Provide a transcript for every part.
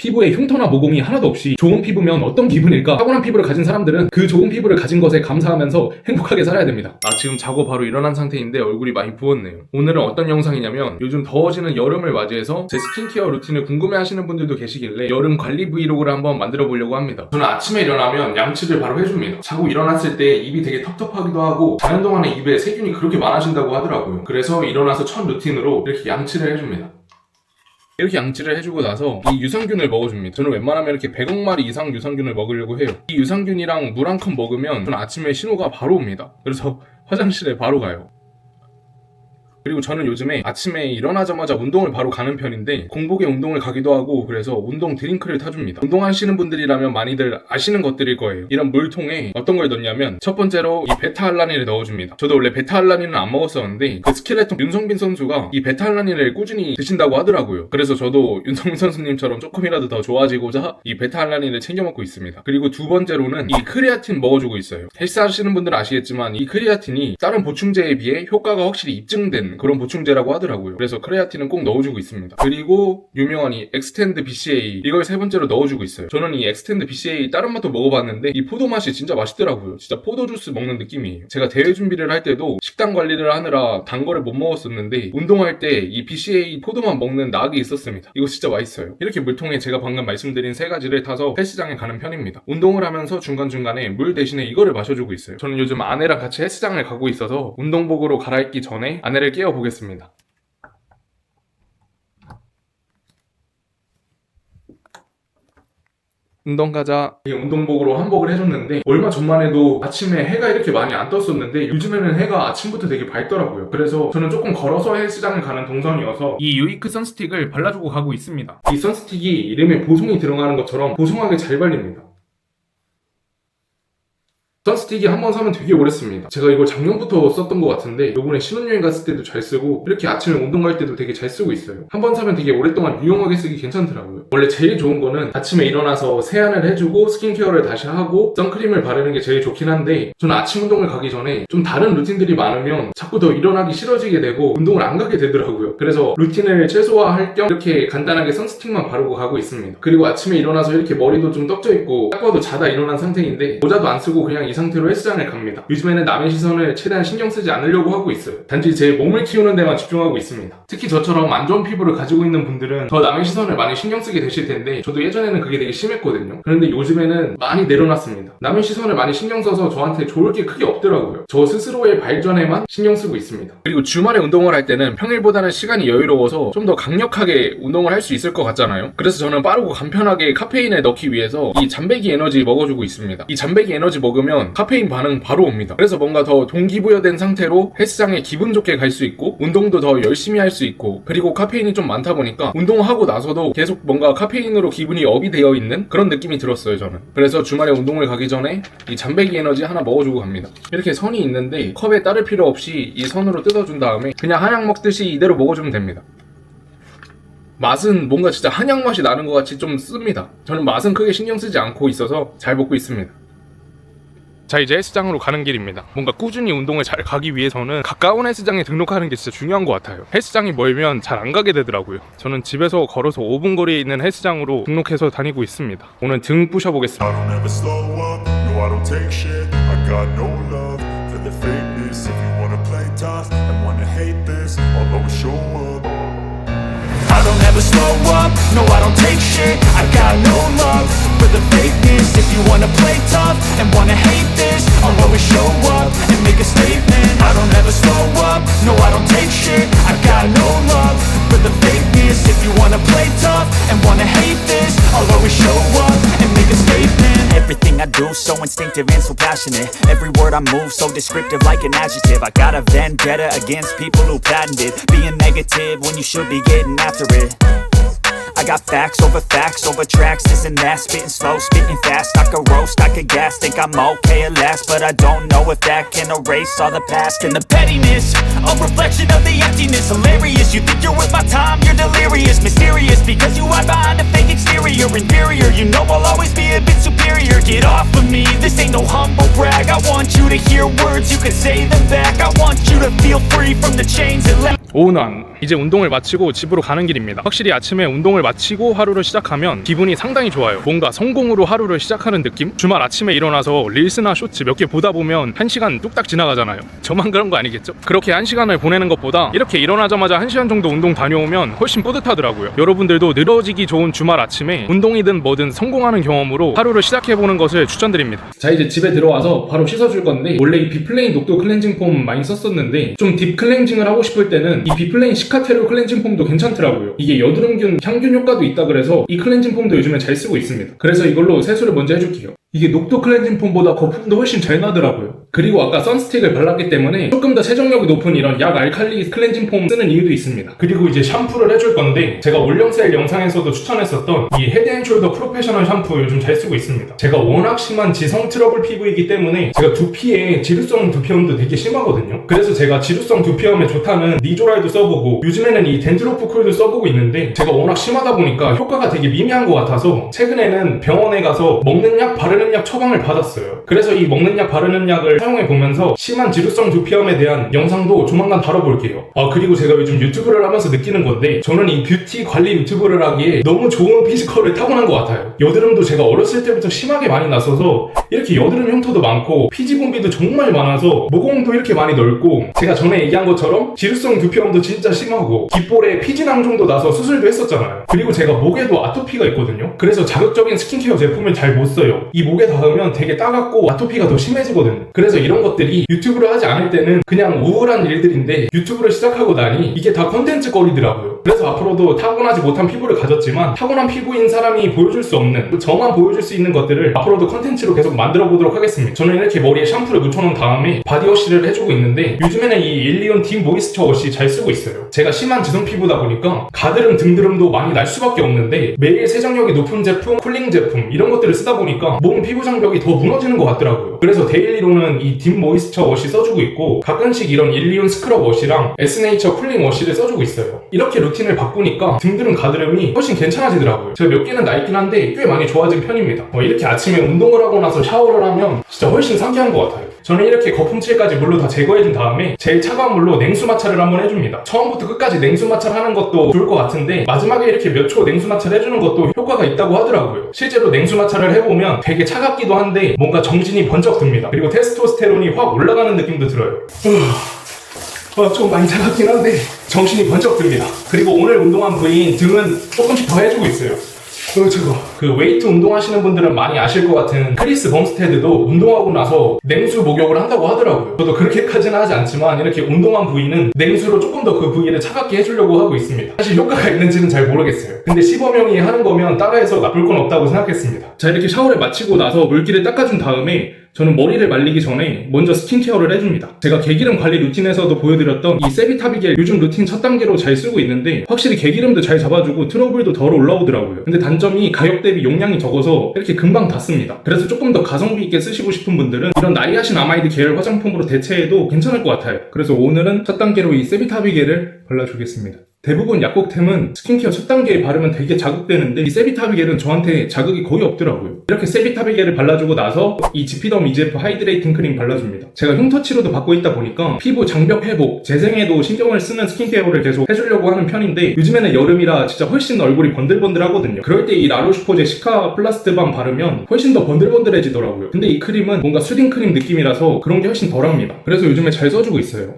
피부에 흉터나 모공이 하나도 없이 좋은 피부면 어떤 기분일까? 타고난 피부를 가진 사람들은 그 좋은 피부를 가진 것에 감사하면서 행복하게 살아야 됩니다. 지금 자고 바로 일어난 상태인데 얼굴이 많이 부었네요. 오늘은 어떤 영상이냐면 요즘 더워지는 여름을 맞이해서 제 스킨케어 루틴을 궁금해하시는 분들도 계시길래 여름 관리 브이로그를 한번 만들어 보려고 합니다. 저는 아침에 일어나면 양치를 바로 해줍니다. 자고 일어났을 때 입이 되게 텁텁하기도 하고 자는 동안에 입에 세균이 그렇게 많아진다고 하더라고요. 그래서 일어나서 첫 루틴으로 이렇게 양치를 해줍니다. 이렇게 양치를 해주고 나서 이 유산균을 먹어줍니다. 저는 웬만하면 이렇게 100억 마리 이상 유산균을 먹으려고 해요. 이 유산균이랑 물 한 컵 먹으면 저는 아침에 신호가 바로 옵니다. 그래서 화장실에 바로 가요. 그리고 저는 요즘에 아침에 일어나자마자 운동을 바로 가는 편인데 공복에 운동을 가기도 하고 그래서 운동 드링크를 타줍니다. 운동하시는 분들이라면 많이들 아시는 것들일 거예요. 이런 물통에 어떤 걸 넣냐면 첫 번째로 이 베타알라닌을 넣어줍니다. 저도 원래 베타알라닌은 안 먹었었는데 그 스켈레톤 윤성빈 선수가 이 베타알라닌을 꾸준히 드신다고 하더라고요. 그래서 저도 윤성빈 선수님처럼 조금이라도 더 좋아지고자 이 베타알라닌을 챙겨 먹고 있습니다. 그리고 두 번째로는 이 크레아틴 먹어주고 있어요. 헬스 하시는 분들은 아시겠지만 이 크레아틴이 다른 보충제에 비해 효과가 확실히 입증된 그런 보충제라고 하더라고요. 그래서 크레아틴은 꼭 넣어주고 있습니다. 그리고 유명한 이 엑스텐드 BCA 이걸 세 번째로 넣어주고 있어요. 저는 이 엑스텐드 BCA 다른 맛도 먹어봤는데 이 포도 맛이 진짜 맛있더라고요. 진짜 포도 주스 먹는 느낌이에요. 제가 대회 준비를 할 때도 식단 관리를 하느라 단 거를 못 먹었었는데 운동할 때 이 BCA 포도만 먹는 낙이 있었습니다. 이거 진짜 맛있어요. 이렇게 물통에 제가 방금 말씀드린 세 가지를 타서 헬스장에 가는 편입니다. 운동을 하면서 중간중간에 물 대신에 이거를 마셔주고 있어요. 저는 요즘 아내랑 같이 헬스장을 가고 있어서 운동복으로 갈아입기 전에 아내를 깨워보겠습니다. 운동 가자. 운동복으로 한복을 해줬는데 얼마 전만 해도 아침에 해가 이렇게 많이 안 떴었는데 요즘에는 해가 아침부터 되게 밝더라고요. 그래서 저는 조금 걸어서 헬스장을 가는 동선이어서 이 유이크 선스틱을 발라주고 가고 있습니다. 이 선스틱이 이름에 보송이 들어가는 것처럼 보송하게 잘 발립니다. 선스틱이 한번 사면 되게 오래 씁니다. 제가 이걸 작년부터 썼던 것 같은데 이번에 신혼여행 갔을 때도 잘 쓰고 이렇게 아침에 운동 갈 때도 되게 잘 쓰고 있어요. 한번 사면 되게 오랫동안 유용하게 쓰기 괜찮더라고요. 원래 제일 좋은 거는 아침에 일어나서 세안을 해주고 스킨케어를 다시 하고 선크림을 바르는 게 제일 좋긴 한데 저는 아침 운동을 가기 전에 좀 다른 루틴들이 많으면 자꾸 더 일어나기 싫어지게 되고 운동을 안 가게 되더라고요. 그래서 루틴을 최소화할 겸 이렇게 간단하게 선스틱만 바르고 가고 있습니다. 그리고 아침에 일어나서 이렇게 머리도 좀 떡져 있고 딱 봐도 자다 일어난 상태인데 모자도 안 쓰고 그냥 이 상태로 헬스장을 갑니다. 요즘에는 남의 시선을 최대한 신경 쓰지 않으려고 하고 있어요. 단지 제 몸을 키우는 데만 집중하고 있습니다. 특히 저처럼 안 좋은 피부를 가지고 있는 분들은 더 남의 시선을 많이 신경 쓰게 되실 텐데 저도 예전에는 그게 되게 심했거든요. 그런데 요즘에는 많이 내려놨습니다. 남의 시선을 많이 신경 써서 저한테 좋을 게 크게 없더라고요. 저 스스로의 발전에만 신경 쓰고 있습니다. 그리고 주말에 운동을 할 때는 평일보다는 시간이 여유로워서 좀 더 강력하게 운동을 할 수 있을 것 같잖아요. 그래서 저는 빠르고 간편하게 카페인을 넣기 위해서 이 잠배기 에너지 먹어주고 있습니다. 이 잠배기 에너지 먹으면 카페인 반응 바로 옵니다. 그래서 뭔가 더 동기부여된 상태로 헬스장에 기분 좋게 갈 수 있고 운동도 더 열심히 할 수 있고 그리고 카페인이 좀 많다 보니까 운동하고 나서도 계속 뭔가 카페인으로 기분이 업이 되어 있는 그런 느낌이 들었어요. 저는 그래서 주말에 운동을 가기 전에 이 잠배기 에너지 하나 먹어주고 갑니다. 이렇게 선이 있는데 컵에 따를 필요 없이 이 선으로 뜯어준 다음에 그냥 한약 먹듯이 이대로 먹어주면 됩니다. 맛은 뭔가 진짜 한약 맛이 나는 것 같이 좀 씁니다. 저는 맛은 크게 신경 쓰지 않고 있어서 잘 먹고 있습니다. 자, 이제 헬스장으로 가는 길입니다. 뭔가 꾸준히 운동을 잘 가기 위해서는 가까운 헬스장에 등록하는 게 진짜 중요한 것 같아요. 헬스장이 멀면 잘 안 가게 되더라고요. 저는 집에서 걸어서 5분 거리에 있는 헬스장으로 등록해서 다니고 있습니다. 오늘 등 부셔보겠습니다. I don't ever slow up, no I don't take shit. I got no love for the fakeness. If you wanna play tough and wanna hate this, I'll always show up and make a statement. I don't ever slow up, no I don't take shit. I got no love for the fakeness. If you wanna play tough and wanna hate this, I'll always show up and make a statement. Everything I do so instinctive and so passionate. Every word I move so descriptive like an adjective. I got a vendetta against people who patented being negative when you should be getting after it. I got facts over tracks, this and that. Spitting slow, spitting fast. I could roast, I could gas. Think I'm okay at last, but I don't know if that can erase all the past. And the pettiness, a reflection of the emptiness. Hilarious, you think you're worth my time, you're delirious. Mysterious, because you hide behind a fake exterior. Inferior, you know I'll always be a bit superior. Get off of me, this ain't no humble brag. I want you to hear words, you can say them back. I want you to feel free from the chains that left. 오은환, 이제 운동을 마치고 집으로 가는 길입니다. 확실히 아침에 운동을 마치고 하루를 시작하면 기분이 상당히 좋아요. 뭔가 성공으로 하루를 시작하는 느낌? 주말 아침에 일어나서 릴스나 쇼츠 몇 개 보다 보면 1시간 뚝딱 지나가잖아요. 저만 그런 거 아니겠죠? 그렇게 1시간을 보내는 것보다 이렇게 일어나자마자 1시간 정도 운동 다녀오면 훨씬 뿌듯하더라고요. 여러분들도 늘어지기 좋은 주말 아침에 운동이든 뭐든 성공하는 경험으로 하루를 시작해보는 것을 추천드립니다. 자, 이제 집에 들어와서 바로 씻어줄 건데, 원래 이 비플레인 녹도 클렌징 폼 많이 썼었는데 좀 딥 클렌징을 하고 싶을 때는 이 비플레인 시카테르 클렌징 폼도 괜찮더라고요. 이게 여드름균 향균 효과도 있다 그래서 이 클렌징 폼도 요즘에 잘 쓰고 있습니다. 그래서 이걸로 세수를 먼저 해줄게요. 이게 녹도 클렌징 폼보다 거품도 훨씬 잘 나더라고요. 그리고 아까 선스틱을 발랐기 때문에 조금 더 세정력이 높은 이런 약 알칼리 클렌징 폼 쓰는 이유도 있습니다. 그리고 이제 샴푸를 해줄 건데, 제가 올영셀 영상에서도 추천했었던 이 헤드앤숄더 프로페셔널 샴푸 요즘 잘 쓰고 있습니다. 제가 워낙 심한 지성 트러블 피부이기 때문에 제가 두피에 지루성 두피염도 되게 심하거든요. 그래서 제가 지루성 두피염에 좋다는 니조랄도 써보고 요즘에는 이 덴드로프 쿨도 써보고 있는데, 제가 워낙 심하다 보니까 효과가 되게 미미한 것 같아서 최근에는 병원에 가서 먹는 약 바르는 약 처방을 받았어요. 그래서 이 먹는 약 바르는 약을 사용해보면서 심한 지루성 두피염에 대한 영상도 조만간 다뤄볼게요. 그리고 제가 요즘 유튜브를 하면서 느끼는 건데, 저는 이 뷰티 관리 유튜브를 하기에 너무 좋은 피지컬을 타고난 것 같아요. 여드름도 제가 어렸을 때부터 심하게 많이 났어서 이렇게 여드름 흉터도 많고 피지 분비도 정말 많아서 모공도 이렇게 많이 넓고, 제가 전에 얘기한 것처럼 지루성 두피염도 진짜 심하고 귓볼에 피지 낭종도 나서 수술도 했었잖아요. 그리고 제가 목에도 아토피가 있거든요. 그래서 자극적인 스킨케어 제품을 잘 못 써요. 이 목에 닿으면 되게 따갑고 아토피가 더 심해지거든요. 그래서 이런 것들이 유튜브를 하지 않을 때는 그냥 우울한 일들인데, 유튜브를 시작하고 나니 이게 다 컨텐츠 거리더라고요. 그래서 앞으로도 타고나지 못한 피부를 가졌지만 타고난 피부인 사람이 보여줄 수 없는, 저만 보여줄 수 있는 것들을 앞으로도 컨텐츠로 계속 만들어 보도록 하겠습니다. 저는 이렇게 머리에 샴푸를 묻혀놓은 다음에 바디워시를 해주고 있는데, 요즘에는 이 일리온 딥 모이스처 워시 잘 쓰고 있어요. 제가 심한 지성 피부다 보니까 가드름 등드름도 많이 날 수밖에 없는데, 매일 세정력이 높은 제품, 쿨링 제품 이런 것들을 쓰다 보니까 몸 피부 장벽이 더 무너지는 것 같더라고요. 그래서 데일리로는 이 딥 모이스처 워시 써주고 있고, 가끔씩 이런 일리온 스크럽 워시랑 에스네이처 쿨링 워시를 써주고 있어요. 이렇게 루틴을 바꾸니까 등드름 가드름이 훨씬 괜찮아지더라고요. 제가 몇 개는 나 있긴 한데 꽤 많이 좋아진 편입니다. 이렇게 아침에 운동을 하고 나서 샤워를 하면 진짜 훨씬 상쾌한 것 같아요. 저는 이렇게 거품칠까지 물로 다 제거해준 다음에 제일 차가운 물로 냉수 마찰을 한번 해줍니다. 처음부터 끝까지 냉수 마찰 하는 것도 좋을 것 같은데, 마지막에 이렇게 몇 초 냉수 마찰 해주는 것도 효과가 있다고 하더라고요. 실제로 냉수 마찰을 해보면 되게 차갑기도 한데 뭔가 정신이 번쩍 듭니다. 그리고 테스토스테론이 확 올라가는 느낌도 들어요. 좀 많이 차갑긴 한데 정신이 번쩍 듭니다. 그리고 오늘 운동한 부위인 등은 조금씩 더 해주고 있어요. 그 웨이트 운동하시는 분들은 많이 아실 것 같은 크리스 범스테드도 운동하고 나서 냉수 목욕을 한다고 하더라고요. 저도 그렇게까지는 하지 않지만 이렇게 운동한 부위는 냉수로 조금 더 그 부위를 차갑게 해주려고 하고 있습니다. 사실 효과가 있는지는 잘 모르겠어요. 근데 시범형이 하는 거면 따라해서 나쁠 건 없다고 생각했습니다. 자, 이렇게 샤워를 마치고 나서 물기를 닦아준 다음에 저는 머리를 말리기 전에 먼저 스킨케어를 해줍니다. 제가 개기름 관리 루틴에서도 보여드렸던 이 세비타비겔 요즘 루틴 첫 단계로 잘 쓰고 있는데, 확실히 개기름도 잘 잡아주고 트러블도 덜 올라오더라고요. 근데 단점이 가격 대비 용량이 적어서 이렇게 금방 닿습니다. 그래서 조금 더 가성비 있게 쓰시고 싶은 분들은 이런 나이아신 아마이드 계열 화장품으로 대체해도 괜찮을 것 같아요. 그래서 오늘은 첫 단계로 이 세비타비겔을 발라주겠습니다. 대부분 약국템은 스킨케어 첫 단계에 바르면 되게 자극되는데, 이 세비타비겔은 저한테 자극이 거의 없더라고요. 이렇게 세비타비겔을 발라주고 나서 이 지피덤 EGF 하이드레이팅 크림 발라줍니다. 제가 흉터 치료도 받고 있다 보니까 피부 장벽 회복, 재생에도 신경을 쓰는 스킨케어를 계속 해주려고 하는 편인데, 요즘에는 여름이라 진짜 훨씬 얼굴이 번들번들하거든요. 그럴 때 이 라로슈포제 시카 플라스트밤 바르면 훨씬 더 번들번들해지더라고요. 근데 이 크림은 뭔가 수딩 크림 느낌이라서 그런 게 훨씬 덜합니다. 그래서 요즘에 잘 써주고 있어요.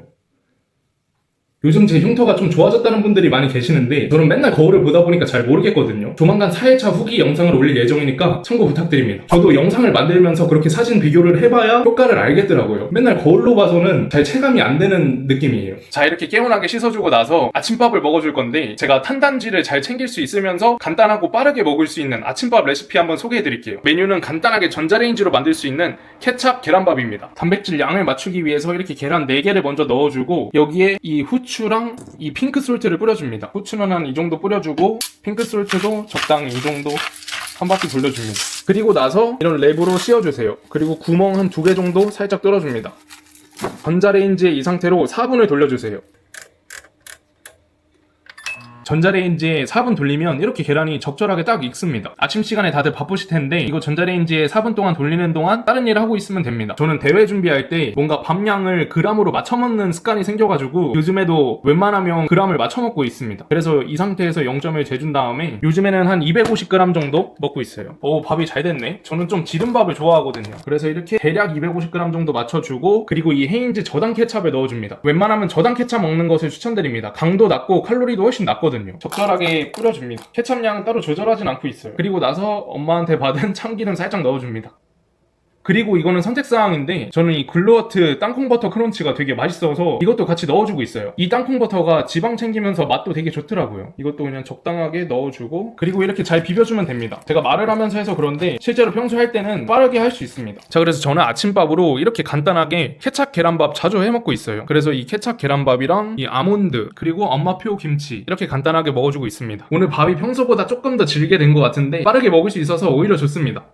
요즘 제 흉터가 좀 좋아졌다는 분들이 많이 계시는데, 저는 맨날 거울을 보다 보니까 잘 모르겠거든요. 조만간 4회차 후기 영상을 올릴 예정이니까 참고 부탁드립니다. 저도 영상을 만들면서 그렇게 사진 비교를 해봐야 효과를 알겠더라고요. 맨날 거울로 봐서는 잘 체감이 안 되는 느낌이에요. 자, 이렇게 개운하게 씻어주고 나서 아침밥을 먹어줄 건데, 제가 탄단지를 잘 챙길 수 있으면서 간단하고 빠르게 먹을 수 있는 아침밥 레시피 한번 소개해드릴게요. 메뉴는 간단하게 전자레인지로 만들 수 있는 케찹 계란밥입니다. 단백질 양을 맞추기 위해서 이렇게 계란 4개를 먼저 넣어주고, 여기에 이 후추랑 이 핑크솔트를 뿌려줍니다. 후추는 한 이 정도 뿌려주고, 핑크솔트도 적당히 이 정도 한 바퀴 돌려줍니다. 그리고 나서 이런 랩으로 씌워주세요. 그리고 구멍 한 2개 정도 살짝 뚫어줍니다. 전자레인지에 이 상태로 4분을 돌려주세요. 전자레인지에 4분 돌리면 이렇게 계란이 적절하게 딱 익습니다. 아침 시간에 다들 바쁘실 텐데 이거 전자레인지에 4분 동안 돌리는 동안 다른 일을 하고 있으면 됩니다. 저는 대회 준비할 때 뭔가 밥량을 그람으로 맞춰 먹는 습관이 생겨가지고 요즘에도 웬만하면 그람을 맞춰 먹고 있습니다. 그래서 이 상태에서 0점을 재준 다음에 요즘에는 한 250g 정도 먹고 있어요. 밥이 잘 됐네. 저는 좀 지른 밥을 좋아하거든요. 그래서 이렇게 대략 250g 정도 맞춰주고 그리고 이 헤인즈 저당 케찹을 넣어줍니다. 웬만하면 저당 케찹 먹는 것을 추천드립니다. 강도 낮고 칼로리도 훨씬 낮거든요. 적절하게 뿌려줍니다. 케찹량은 따로 조절하진 않고 있어요. 그리고 나서 엄마한테 받은 참기름 살짝 넣어줍니다. 그리고 이거는 선택사항인데 저는 이 글루어트 땅콩버터 크런치가 되게 맛있어서 이것도 같이 넣어주고 있어요. 이 땅콩버터가 지방 챙기면서 맛도 되게 좋더라고요. 이것도 그냥 적당하게 넣어주고 그리고 이렇게 잘 비벼주면 됩니다. 제가 말을 하면서 해서 그런데 실제로 평소 할 때는 빠르게 할 수 있습니다. 자, 그래서 저는 아침밥으로 이렇게 간단하게 케찹 계란밥 자주 해먹고 있어요. 그래서 이 케찹 계란밥이랑 이 아몬드 그리고 엄마표 김치 이렇게 간단하게 먹어주고 있습니다. 오늘 밥이 평소보다 조금 더 질게 된 것 같은데 빠르게 먹을 수 있어서 오히려 좋습니다.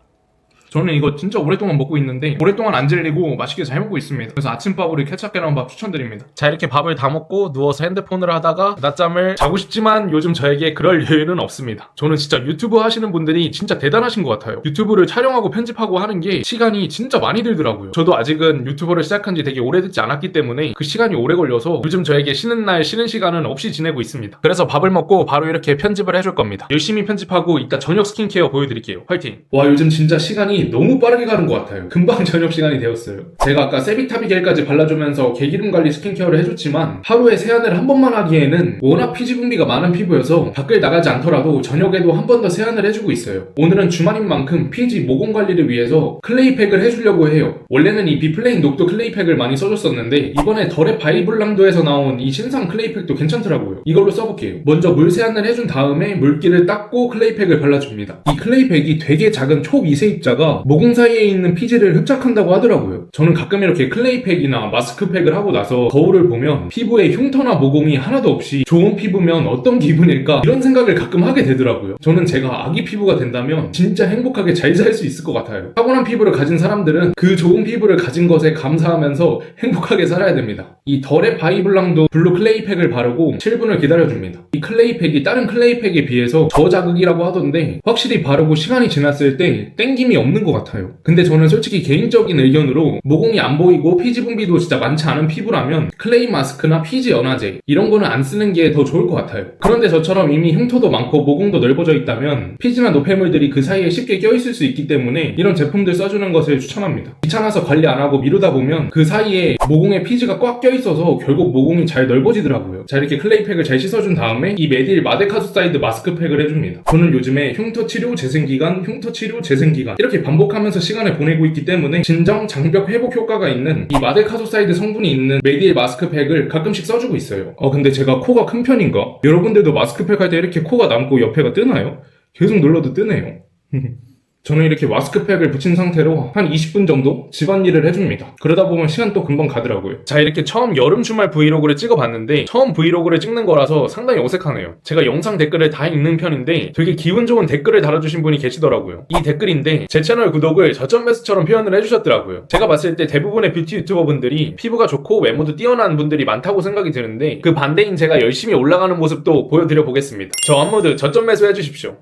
저는 이거 진짜 오랫동안 먹고 있는데 오랫동안 안 질리고 맛있게 잘 먹고 있습니다. 그래서 아침밥으로 케찹 계란밥 추천드립니다. 자, 이렇게 밥을 다 먹고 누워서 핸드폰을 하다가 낮잠을 자고 싶지만 요즘 저에게 그럴 여유는 없습니다. 저는 진짜 유튜브 하시는 분들이 진짜 대단하신 것 같아요. 유튜브를 촬영하고 편집하고 하는 게 시간이 진짜 많이 들더라고요. 저도 아직은 유튜버를 시작한 지 되게 오래되지 않았기 때문에 그 시간이 오래 걸려서 요즘 저에게 쉬는 날 쉬는 시간은 없이 지내고 있습니다. 그래서 밥을 먹고 바로 이렇게 편집을 해줄 겁니다. 열심히 편집하고 이따 저녁 스킨케어 보여드릴게요. 화이팅! 와, 요즘 진짜 시간이 너무 빠르게 가는 것 같아요. 금방 저녁 시간이 되었어요. 제가 아까 세비타비겔까지 발라주면서 개기름 관리 스킨케어를 해줬지만 하루에 세안을 한 번만 하기에는 워낙 피지 분비가 많은 피부여서 밖을 나가지 않더라도 저녁에도 한 번 더 세안을 해주고 있어요. 오늘은 주말인 만큼 피지 모공 관리를 위해서 클레이팩을 해주려고 해요. 원래는 이 비플레인 녹도 클레이팩을 많이 써줬었는데 이번에 덜의 바이블랑도에서 나온 이 신상 클레이팩도 괜찮더라고요. 이걸로 써볼게요. 먼저 물 세안을 해준 다음에 물기를 닦고 클레이팩을 발라줍니다. 이 클레이팩이 되게 작은 초미세입자가 모공 사이에 있는 피지를 흡착한다고 하더라고요. 저는 가끔 이렇게 클레이팩이나 마스크팩을 하고 나서 거울을 보면 피부에 흉터나 모공이 하나도 없이 좋은 피부면 어떤 기분일까 이런 생각을 가끔 하게 되더라고요. 저는 제가 아기 피부가 된다면 진짜 행복하게 잘 살 수 있을 것 같아요. 타고난 피부를 가진 사람들은 그 좋은 피부를 가진 것에 감사하면서 행복하게 살아야 됩니다. 이 덜의 바이블랑도 블루 클레이팩을 바르고 7분을 기다려줍니다. 이 클레이팩이 다른 클레이팩에 비해서 저자극이라고 하던데 확실히 바르고 시간이 지났을 때 땡김이 없는 것 같아요. 근데 저는 솔직히 개인적인 의견으로 모공이 안 보이고 피지 분비도 진짜 많지 않은 피부라면 클레이 마스크나 피지 연화제 이런 거는 안 쓰는 게 더 좋을 것 같아요. 그런데 저처럼 이미 흉터도 많고 모공도 넓어져 있다면 피지나 노폐물들이 그 사이에 쉽게 껴있을 수 있기 때문에 이런 제품들 써주는 것을 추천합니다. 귀찮아서 관리 안 하고 미루다 보면 그 사이에 모공에 피지가 꽉 껴있어서 결국 모공이 잘 넓어지더라고요. 자, 이렇게 클레이팩을 잘 씻어준 다음에 이 메딜 마데카소사이드 마스크팩을 해줍니다. 저는 요즘에 흉터 치료 재생기간, 흉터 치료 재생기간 이렇게 반복하면서 시간을 보내고 있기 때문에 진정, 장벽 회복 효과가 있는 이 마데카소사이드 성분이 있는 메디엘 마스크팩을 가끔씩 써주고 있어요. 근데 제가 코가 큰 편인가? 여러분들도 마스크팩 할 때 이렇게 코가 남고 옆에가 뜨나요? 계속 눌러도 뜨네요. 저는 이렇게 마스크팩을 붙인 상태로 한 20분 정도 집안일을 해줍니다. 그러다 보면 시간 또 금방 가더라고요. 자, 이렇게 처음 여름 주말 브이로그를 찍어봤는데 처음 브이로그를 찍는 거라서 상당히 어색하네요. 제가 영상 댓글을 다 읽는 편인데 되게 기분 좋은 댓글을 달아주신 분이 계시더라고요. 이 댓글인데 제 채널 구독을 저점 매수처럼 표현을 해주셨더라고요. 제가 봤을 때 대부분의 뷰티 유튜버 분들이 피부가 좋고 외모도 뛰어난 분들이 많다고 생각이 드는데 그 반대인 제가 열심히 올라가는 모습도 보여드려 보겠습니다. 저 안무드 저점 매수 해주십시오.